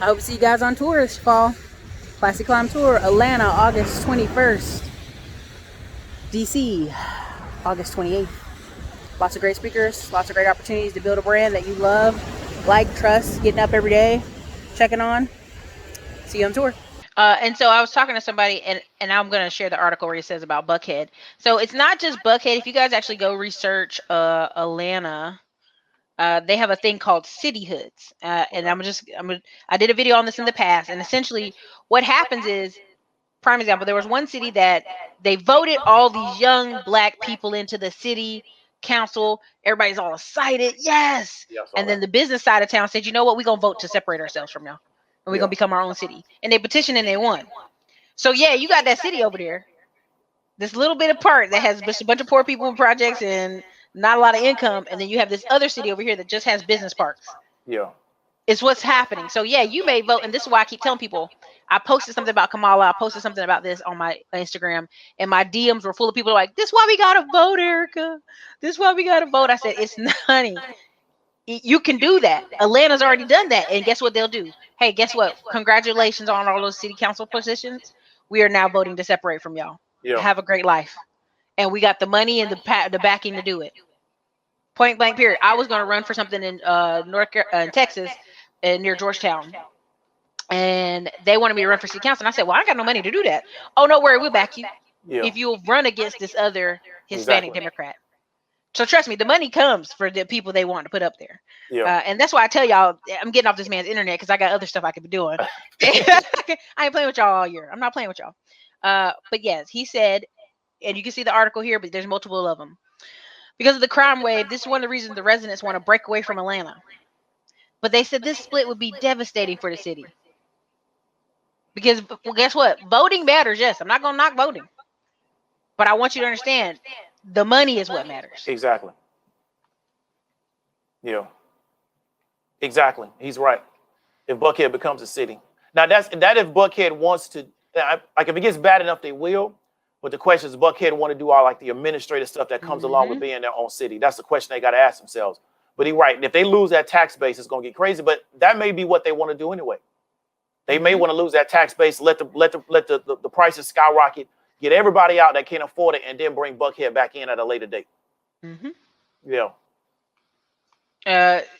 I hope to see you guys on tour this fall. Classic Climb Tour, Atlanta, August 21st. DC, August 28th. Lots of great speakers, lots of great opportunities to build a brand that you love, like, trust, getting up every day, checking on. See you on tour. And so I was talking to somebody, and I'm going to share the article where it says about Buckhead. So it's not just Buckhead. If you guys actually go research Atlanta, they have a thing called cityhoods. And I did a video on this in the past. And essentially what happens is, prime example, there was one city that they voted all these young black people into the city council. Everybody's all excited. Yes. And then the business side of town said, you know what? We're going to vote to separate ourselves from y'all. And we're going to become our own city. And they petitioned and they won. So, yeah, you got that city over there. This little bit of part that has just a bunch of poor people in projects and not a lot of income. And then you have this other city over here that just has business parks. Yeah. It's what's happening. So, yeah, you may vote. And this is why I keep telling people, I posted something about Kamala. I posted something about this on my Instagram. And my DMs were full of people like, this is why we got to vote, Erica. This is why we got to vote. I said, it's not, honey. You can do that. Atlanta's already done that. And guess what they'll do? Hey, guess what? Congratulations on all those city council positions. We are now voting to separate from y'all. Yeah. Have a great life. And we got the money and the backing to do it. Point blank period. I was going to run for something in Texas near Georgetown. And they wanted me to run for city council. And I said, well, I got no money to do that. Oh, no worry. We'll back you. Yeah. If you'll run against this other Hispanic Democrat. So trust me, the money comes for the people they want to put up there. Yeah. And that's why I tell y'all, I'm getting off this man's internet because I got other stuff I could be doing. I ain't playing with y'all all year. I'm not playing with y'all. But yes, he said, and you can see the article here, but there's multiple of them. Because of the crime wave, this is one of the reasons the residents want to break away from Atlanta. But they said this split would be devastating for the city. Because, well, guess what? Voting matters, yes. I'm not going to knock voting. But I want you to understand, the money is what matters. Exactly. Yeah. Exactly. He's right. If Buckhead becomes a city. Now, that if Buckhead wants to, like if it gets bad enough, they will. But the question is, Buckhead want to do all like the administrative stuff that comes along with being their own city. That's the question they got to ask themselves. But he's right. And if they lose that tax base, it's going to get crazy. But that may be what they want to do anyway. They may want to lose that tax base, let the prices skyrocket, get everybody out that can't afford it, and then bring Buckhead back in at a later date. Yeah.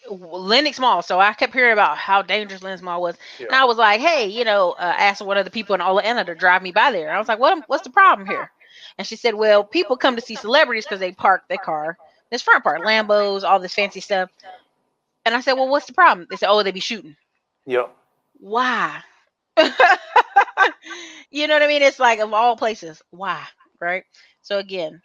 Lenox Mall. So I kept hearing about how dangerous Lenox Mall was. Yeah. And I was like, hey, asked one of the people in Atlanta to drive me by there. And I was like, what's the problem here? And she said, well, people come to see celebrities because they park their car. This front part, Lambos, all this fancy stuff. And I said, well, what's the problem? They said, oh, they be shooting. Yep. Why? You know what I mean? It's like, of all places, why? Right? So again,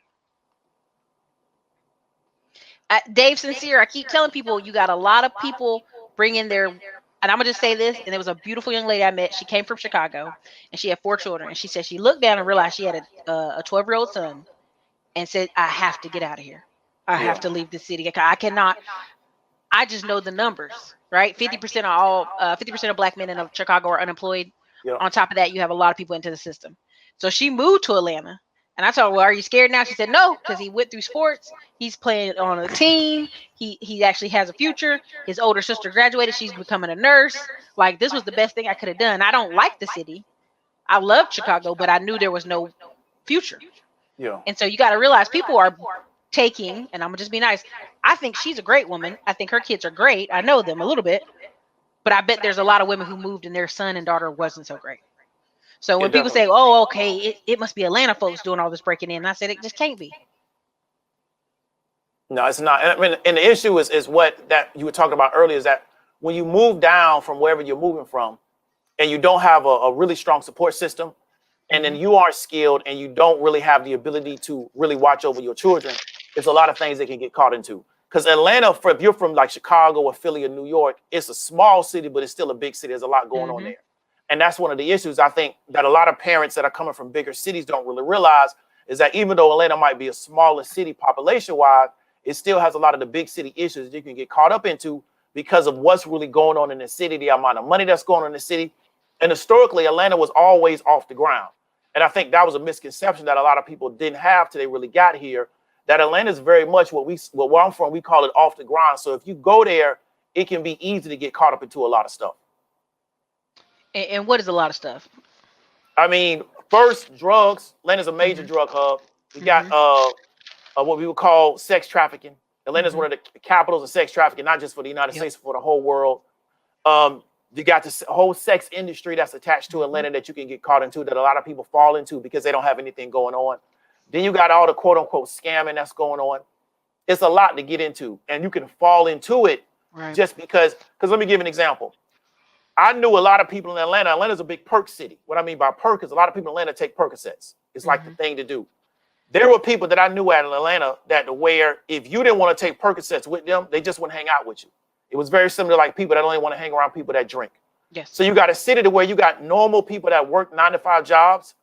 Dave Sincere, I keep telling people, you got a lot of people bringing their, and I'm going to just say this, and there was a beautiful young lady I met. She came from Chicago, and she had 4 children. And she said she looked down and realized she had a 12-year-old son and said, I have to get out of here. I have to leave the city. I cannot, I just know the numbers, right? 50% of 50% of black men in Chicago are unemployed. Yep. On top of that, you have a lot of people into the system. So she moved to Atlanta. And I told her, well, are you scared now? She said, no, because he went through sports. He's playing on a team. He actually has a future. His older sister graduated. She's becoming a nurse. Like, this was the best thing I could have done. I don't like the city. I loved Chicago, but I knew there was no future. Yeah. And so you got to realize people are taking, and I'm going to just be nice, I think she's a great woman. I think her kids are great. I know them a little bit. But I bet there's a lot of women who moved and their son and daughter wasn't so great. So when people say, oh, okay, it must be Atlanta folks doing all this breaking in, I said, it just can't be. No, it's not. I mean, and the issue is what that you were talking about earlier, is that when you move down from wherever you're moving from and you don't have a really strong support system, and then you aren't skilled and you don't really have the ability to really watch over your children, there's a lot of things they can get caught into. Because Atlanta, if you're from like Chicago or Philly or New York, it's a small city, but it's still a big city. There's a lot going on there. And that's one of the issues I think that a lot of parents that are coming from bigger cities don't really realize, is that even though Atlanta might be a smaller city population-wise, it still has a lot of the big city issues that you can get caught up into because of what's really going on in the city, the amount of money that's going on in the city. And historically, Atlanta was always off the ground. And I think that was a misconception that a lot of people didn't have till they really got here, that Atlanta is very much where I'm from, we call it off the ground. So if you go there, it can be easy to get caught up into a lot of stuff. And what is a lot of stuff? I mean, first, drugs. Atlanta's a major drug hub. We got what we would call sex trafficking. Atlanta's one of the capitals of sex trafficking, not just for the United States, but for the whole world. You got this whole sex industry that's attached to Atlanta that you can get caught into, that a lot of people fall into because they don't have anything going on. Then you got all the quote unquote scamming that's going on. It's a lot to get into, and you can fall into it just because let me give an example. I knew a lot of people in Atlanta. Atlanta's a big perk city. What I mean by perk is a lot of people in Atlanta take Percocets. It's like the thing to do. There were people that I knew out in Atlanta that where if you didn't want to take Percocets with them, they just wouldn't hang out with you. It was very similar, like people that only want to hang around people that drink. Yes. So you got a city to where you got normal people that work 9-to-5 jobs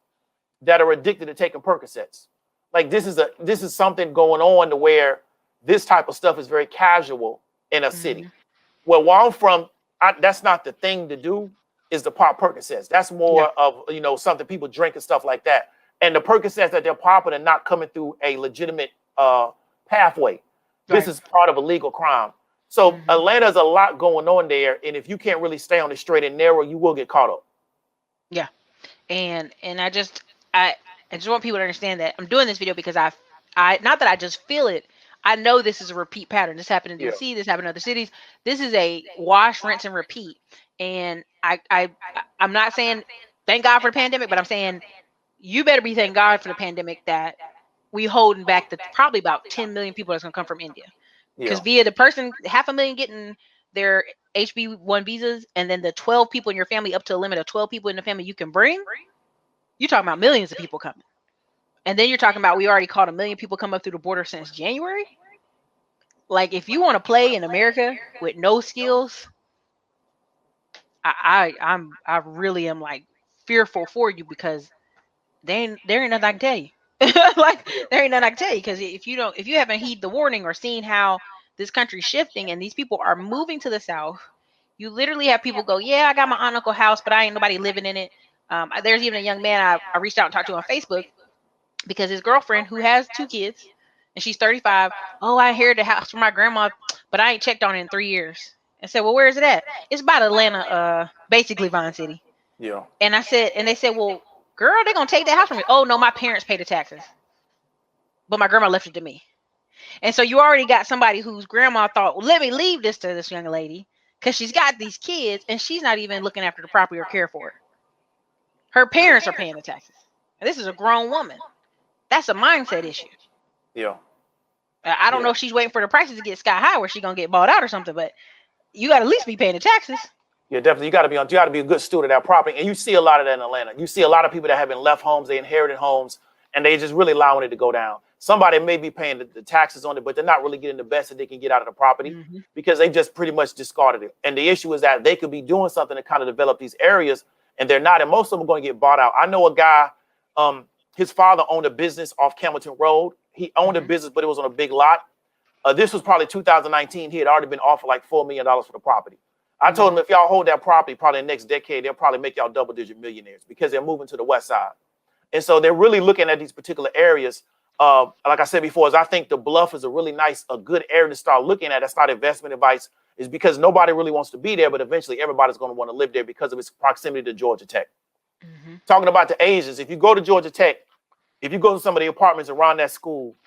that are addicted to taking Percocets. Like this is something going on to where this type of stuff is very casual in a city. Well, where I'm from, that's not the thing to do. Is the pop Percocets. That's more of something people drink and stuff like that. And the Percocets that they're popping are not coming through a legitimate pathway. This is part of a legal crime. So Atlanta's a lot going on there, and if you can't really stay on the straight and narrow, you will get caught up. Yeah, and I just want people to understand that I'm doing this video because I not that I just feel it. I know this is a repeat pattern. This happened in DC. This happened in other cities. This is a wash, rinse, and repeat. And I'm not saying thank God for the pandemic, but I'm saying you better be thanking God for the pandemic that we holding back the probably about 10 million people that's gonna come from India. Because via the person, 500,000 getting their HB1 visas, and then the 12 people in your family, up to a limit of 12 people in the family you can bring, you're talking about millions of people coming. And then you're talking about we already caught 1 million people come up through the border since January. Like, if you want to play in America with no skills, I really am like fearful for you because there ain't nothing I can tell you. Like there ain't nothing I can tell you because if you haven't heed the warning or seen how this country's shifting and these people are moving to the South, you literally have people go, yeah, I got my aunt and uncle house, but I ain't nobody living in it. There's even a young man I reached out and talked to on Facebook because his girlfriend, who has 2 kids and she's 35, oh, I inherited the house from my grandma, but I ain't checked on it in 3 years. I said, well, where is it at? It's about Atlanta, basically Vine City. Yeah. And they said, well, girl, they're gonna take that house from me. Oh no, my parents pay the taxes, but my grandma left it to me. And so you already got somebody whose grandma thought, well, let me leave this to this young lady because she's got these kids and she's not even looking after the property or care for it. Her parents are paying the taxes. And this is a grown woman. That's a mindset issue. Yeah. I don't know if she's waiting for the prices to get sky high where she's gonna get bought out or something, but you got to at least be paying the taxes. Yeah, definitely. You got to be a good steward of that property. And you see a lot of that in Atlanta. You see a lot of people that have been left homes, they inherited homes, and they just really allowing it to go down. Somebody may be paying the taxes on it, but they're not really getting the best that they can get out of the property because they just pretty much discarded it. And the issue is that they could be doing something to kind of develop these areas, and they're not. And most of them are going to get bought out. I know a guy, his father owned a business off Campbellton Road. He owned a business, but it was on a big lot. This was probably 2019. He had already been offered like $4 million for the property. I told him if y'all hold that property, probably in the next decade, they'll probably make y'all double-digit millionaires because they're moving to the west side. And so they're really looking at these particular areas. Like I said before, is I think the Bluff is a good area to start looking at. That's not investment advice, is because nobody really wants to be there, but eventually everybody's going to want to live there because of its proximity to Georgia Tech. Talking about the Asians, if you go to Georgia Tech, if you go to some of the apartments around that school,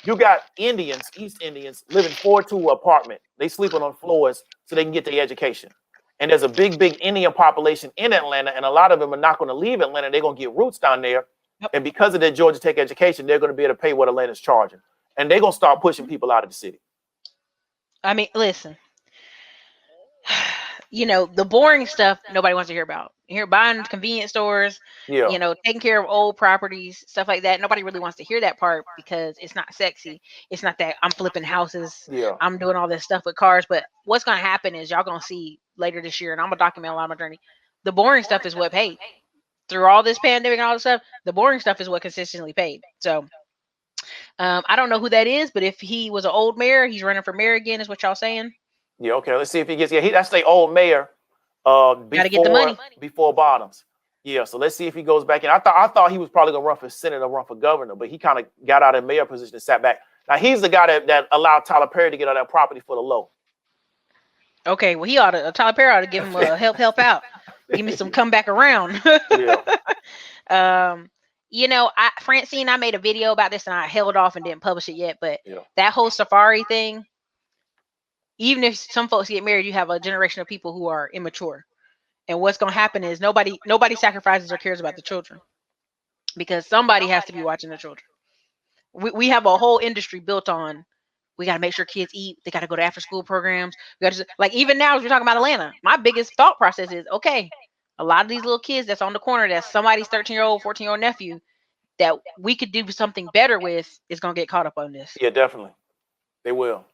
you got Indians, East Indians, living 4-2 apartment. They sleeping on floors so they can get their education. And there's a big Indian population in Atlanta, and a lot of them are not going to leave Atlanta. They're going to get roots down there. And because of their Georgia Tech education, they're going to be able to pay what Atlanta's charging. And they're going to start pushing people out of the city. I mean, listen, the boring stuff nobody wants to hear about. You hear buying convenience stores, taking care of old properties, stuff like that. Nobody really wants to hear that part because it's not sexy. It's not that I'm flipping houses. I'm doing all this stuff with cars. But what's going to happen is y'all going to see later this year, and I'm going to document a lot of my journey. The boring stuff is what paid. Through all this pandemic and all this stuff, the boring stuff is what consistently paid. So I don't know who that is, but if he was an old mayor, he's running for mayor again, is what y'all saying? Yeah, okay. Let's see if he gets. Yeah, that's the old mayor. Gotta get the money before Bottoms. Yeah, so let's see if he goes back in. I thought he was probably gonna run for Senate or run for governor, but he kind of got out of mayor position and sat back. Now he's the guy that allowed Tyler Perry to get on that property for the low. Okay, well Tyler Perry ought to give him a help out. Give me some come back around. Yeah. Francine, I made a video about this and I held off and didn't publish it yet. But Yeah. that whole safari thing, even if some folks get married, you have a generation of people who are immature. And what's going to happen is nobody sacrifices or cares about the children, because somebody has to be watching the children. We have a whole industry built on, we got to make sure kids eat. They got to go to after school programs. We got to, like, even now as we're talking about Atlanta, my biggest thought process is, okay, a lot of these little kids that's on the corner, that's somebody's 13-year-old, 14-year-old nephew that we could do something better with, is going to get caught up on this. Yeah, definitely. They will.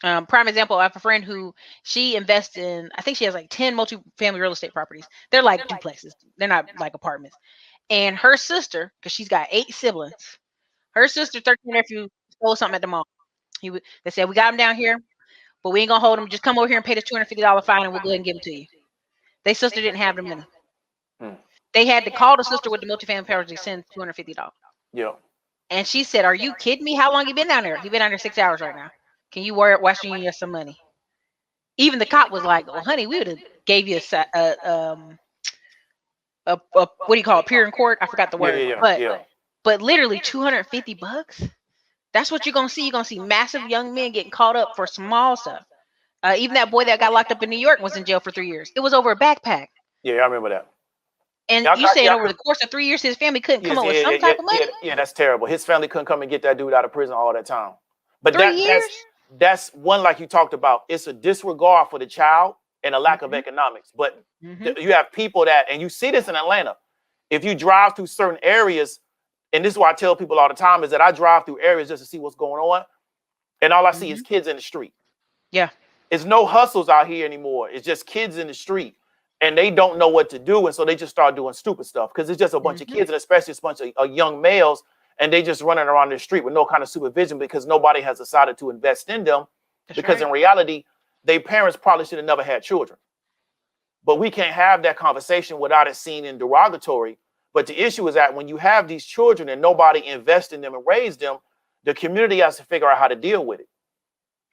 Prime example, I have a friend who she invests in, I think she has like 10 multi-family real estate properties. They're like duplexes. They're not like apartments. And her sister, because she's got 8 siblings, her sister, 13 nephew, stole something at the mall. They said, we got him down here, but we ain't going to hold him. Just come over here and pay the $250 fine and we'll go ahead and give him to you. They sister didn't have the money. They had to call the sister with the multi-family property to send $250. Yeah. And she said, are you kidding me? How long you been down there? You've been down there 6 hours right now. Can you watch you some money? Even the cop was like, well, honey, we would have gave you a what do you call it? Appear in court? I forgot the word. But literally $250. That's what you're going to see. You're going to see massive young men getting caught up for small stuff. Even that boy that got locked up in New York was in jail for 3 years. It was over a backpack. Yeah, I remember that. And you saying over the course of 3 years, his family couldn't come up with some type of money? Yeah, that's terrible. His family couldn't come and get that dude out of prison all that time. But 3 years? That's one, like you talked about. It's a disregard for the child and a lack of economics. But you have people that, and you see this in Atlanta. If you drive through certain areas, and this is why I tell people all the time, is that I drive through areas just to see what's going on. And all I see is kids in the street. Yeah. It's no hustles out here anymore. It's just kids in the street. And they don't know what to do. And so they just start doing stupid stuff because it's just a bunch of kids, and especially a bunch of young males. And they just running around the street with no kind of supervision because nobody has decided to invest in them. That's because in reality, their parents probably should have never had children. But we can't have that conversation without it seen in derogatory. But the issue is that when you have these children and nobody invests in them and raise them, the community has to figure out how to deal with it.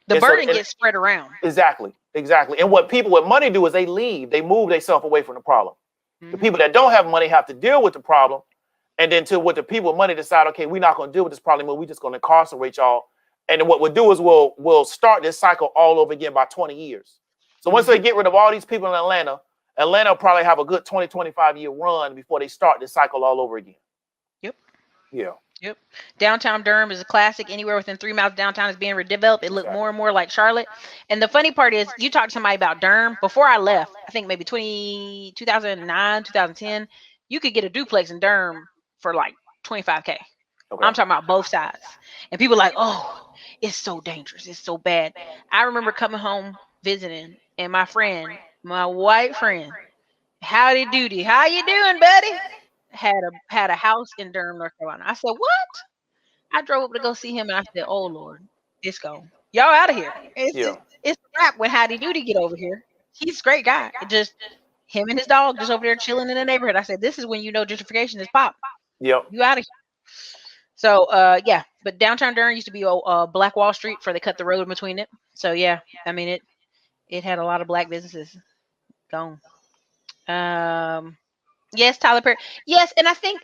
The burden gets spread around. Exactly. And what people with money do is they leave. They move themselves away from the problem. The people that don't have money have to deal with the problem. And then what the people with money decide, okay, we're not going to deal with this problem. We're just going to incarcerate y'all. And then what we'll do is we'll start this cycle all over again by 20 years. So once they get rid of all these people in Atlanta will probably have a good 20, 25-year run before they start this cycle all over again. Yep. Yeah. Yep. Downtown Durham is a classic. Anywhere within 3 miles of downtown is being redeveloped. It looked more and more like Charlotte. And the funny part is, you talked to somebody about Durham. Before I left, I think maybe 2009, 2010, you could get a duplex in Durham for like $25K. Okay. I'm talking about both sides. And people are like, oh, it's so dangerous. It's so bad. I remember coming home visiting, and my white friend, howdy doody, how you doing, buddy? Had a house in Durham, North Carolina. I said, what? I drove up to go see him, and I said, oh Lord, it's gone. Y'all out of here. It's a wrap when Howdy Doody get over here. He's a great guy. It just him and his dog just over there chilling in the neighborhood. I said, this is when you know gentrification is pop. Yep. You out of here. So yeah, but downtown Durham used to be Black Wall Street before they cut the road between it. So yeah, I mean it had a lot of black businesses gone. Yes, Tyler Perry. Yes, and I think,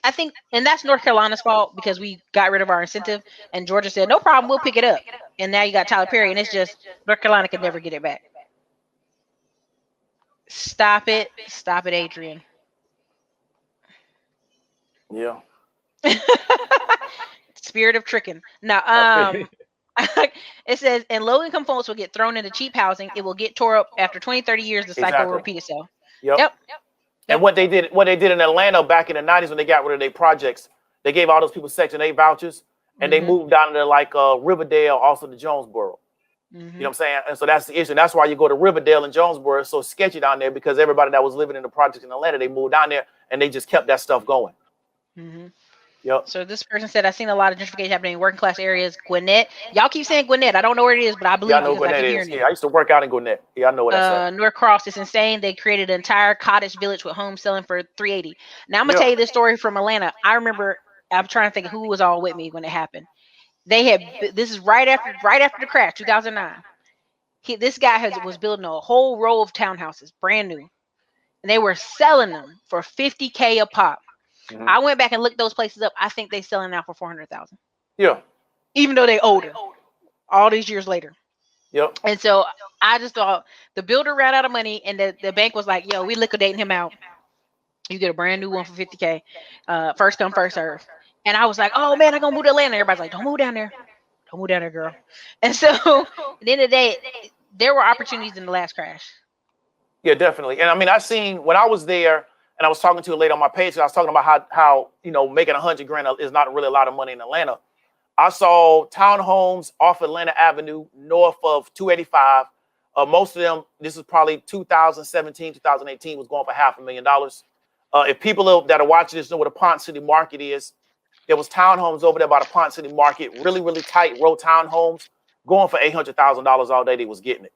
and that's North Carolina's fault because we got rid of our incentive, and Georgia said, no problem, we'll pick it up. And now you got Tyler Perry, and it's just North Carolina could never get it back. Stop it, Adrian. Yeah. Spirit of tricking. Now, it says, and low-income folks will get thrown into cheap housing. It will get tore up after 20, 30 years. The cycle will repeat itself. Yep. And what they did in Atlanta back in the 90s when they got rid of their projects, they gave all those people Section 8 vouchers, and they moved down to like Riverdale, also to Jonesboro. You know what I'm saying? And so that's the issue. And that's why you go to Riverdale and Jonesboro. It's so sketchy down there because everybody that was living in the projects in Atlanta, they moved down there and they just kept that stuff going. Yep. So this person said, I've seen a lot of gentrification happening in working class areas. Gwinnett. Y'all keep saying Gwinnett. I don't know where it is, but I believe I know Gwinnett is. Yeah, I used to work out in Gwinnett. Yeah, I know what that's North Cross is insane. They created an entire cottage village with homes selling for $380. Now I'm gonna tell you this story from Atlanta. I remember, I'm trying to think of who was all with me when it happened. They had, this is right after the crash, 2009. This guy was building a whole row of townhouses, brand new. And and they were selling them for $50K a pop. Mhm. I went back and looked those places up. I think they selling now for $400,000. Yeah. Even though they older, all these years later. Yep. And so I just thought the builder ran out of money, and the bank was like, "Yo, we liquidating him out. You get a brand new one for $50K, first come, first serve." And I was like, "Oh man, I'm gonna move to Atlanta." Everybody's like, "Don't move down there, don't move down there, girl." And so at the end of the day, there were opportunities in the last crash. Yeah, definitely. And I mean, I seen when I was there, and I was talking to a lady on my page. I was talking about how making $100,000 is not really a lot of money in Atlanta. I saw townhomes off Atlanta Avenue, north of 285. Most of them, this is probably 2017, 2018, was going for $500,000. If people that are watching this know what a Ponce City Market is, there was townhomes over there by the Ponce City Market, really, really tight row townhomes, going for $800,000 all day. They was getting it.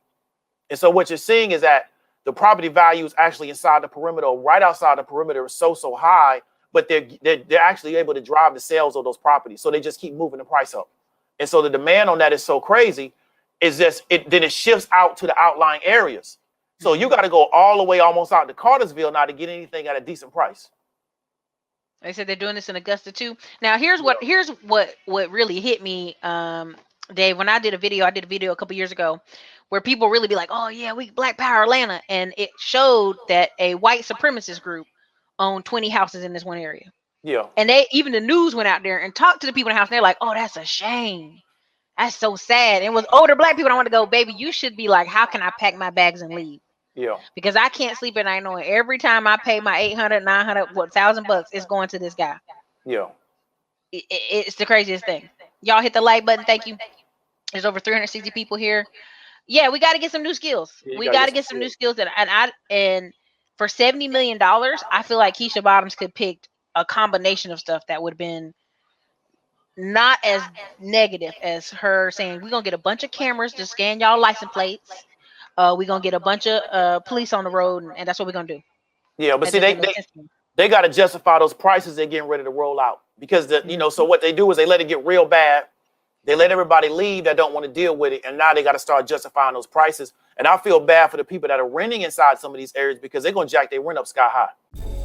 And so what you're seeing is that the property values actually inside the perimeter, or right outside the perimeter, is so high, but they're actually able to drive the sales of those properties. So they just keep moving the price up. And so the demand on that is so crazy, is just then it shifts out to the outlying areas. So you got to go all the way almost out to Cartersville now to get anything at a decent price. They said they're doing this in Augusta too. Now here's what really hit me, Dave. When I did a video a couple years ago where people really be like, "Oh yeah, we Black Power Atlanta," and it showed that a white supremacist group owned 20 houses in this one area. Yeah. And even the news went out there and talked to the people in the house, and they're like, "Oh, that's a shame. That's so sad." It was older Black people. I want to go, baby, you should be like, "How can I pack my bags and leave?" Yeah. Because I can't sleep at night knowing every time I pay my 800, 900, $1,000, it's going to this guy. Yeah. It's the craziest thing. Y'all hit the like button. Thank you. There's over 360 people here. Yeah, we got to get some new skills. Yeah, we got to get some new skills. And for $70 million, I feel like Keisha Bottoms could pick a combination of stuff that would have been not as negative as her saying, "We're going to get a bunch of cameras to scan y'all license plates. We're going to get a bunch of police on the road, and that's what we're going to do." Yeah, but that see, they got to justify those prices they're getting ready to roll out, because so what they do is they let it get real bad. They let everybody leave that don't want to deal with it, and now they got to start justifying those prices. And I feel bad for the people that are renting inside some of these areas, because they're going to jack their rent up sky high.